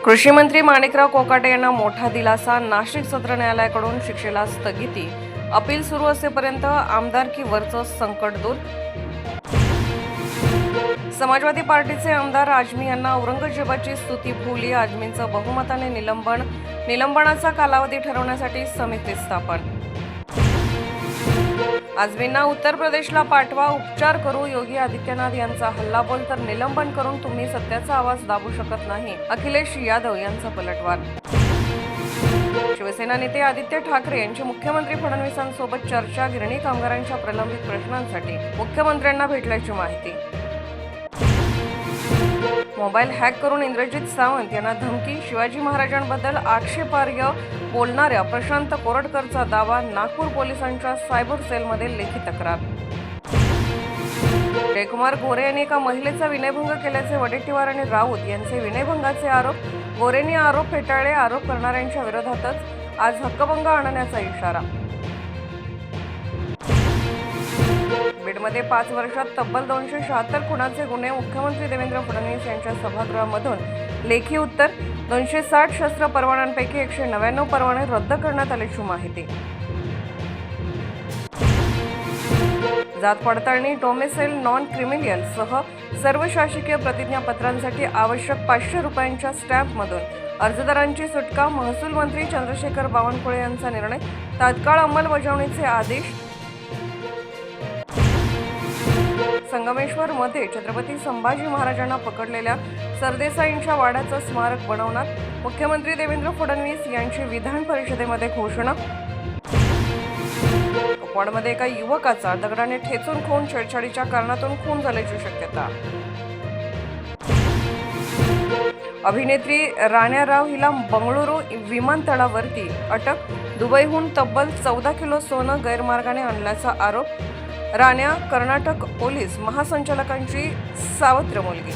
कृषी मंत्री माणिकराव कोकाटे यांना मोठा दिलासा. नाशिक सत्र न्यायालयाकडून शिक्षेला स्थगिती. अपील सुरू असेपर्यंत आमदारकीवरचं संकट दूर. समाजवादी पार्टीचे आमदार आझमी यांना औरंगजेबाची स्तुती भोवली. आझमींचं बहुमताने निलंबन. निलंबनाचा कालावधी ठरवण्यासाठी समिती स्थापन. आझमींना उत्तर प्रदेशला पाठवा, उपचार करू. योगी आदित्यनाथ यांचा हल्लाबोल. तर निलंबन करून तुम्ही सत्याचा आवाज दाबू शकत नाही. अखिलेश यादव यांचा पलटवार. शिवसेना नेते आदित्य ठाकरे यांची मुख्यमंत्री फडणवीसांसोबत चर्चा. गिरणी कामगारांच्या प्रलंबित प्रश्नांसाठी मुख्यमंत्र्यांना भेटल्याची माहिती. मोबाईल हॅक करून इंद्रजित सावंत यांना धमकी. शिवाजी महाराजांबद्दल आक्षेपार्ह बोलणाऱ्या प्रशांत कोरटकरचा दावा. नागपूर पोलिसांच्या सायबर सेलमध्ये लेखी तक्रार. जयकुमार गोरे यांनी एका महिलेचा विनयभंग केल्याचे वडेट्टीवार आणि राऊत यांचे विनयभंगाचे आरोप. गोरेंनी आरोप फेटाळले. आरोप करणाऱ्यांच्या विरोधातच आज हक्कभंग आणण्याचा इशारा. बीडमध्ये 5 वर्षात तब्बल 276 खुनाचे गुन्हे. मुख्यमंत्री देवेंद्र फडणवीस यांच्या सभागृहामधून लेखी उत्तर. 260 शस्त्र परवान्यांपैकी 199 परवाने रद्द करण्यात आल्याची माहिती. जात पडताळणी, डोमेसाईल नॉन क्रिमिनल सह सर्व शासकीय प्रतिज्ञापत्रांसाठी आवश्यक 500 रुपयांच्या स्टॅम्पमधून अर्जदारांची सुटका. महसूल मंत्री चंद्रशेखर बावनकुळे यांचा निर्णय. तात्काळ अंमलबजावणीचे आदेश. संगमेश्वरमध्ये छत्रपती संभाजी महाराजांना पकडलेल्या सरदेसाईंच्या वाड्याचं स्मारक बनवणार. मुख्यमंत्री देवेंद्र फडणवीस यांची विधान परिषदेमध्ये घोषणा. कोकणमध्ये एका युवकाचा दगडाने ठेचून खून. छेडछाडीच्या कारणातून खून झाल्याची शक्यता. अभिनेत्री राण्या राव हिला बंगळुरू विमानतळावरती अटक. दुबईहून तब्बल 14 किलो सोनं गैरमार्गाने आणल्याचा आरोप. राण्या कर्नाटक पोलीस महासंचालकांची सावत्र मुलगी.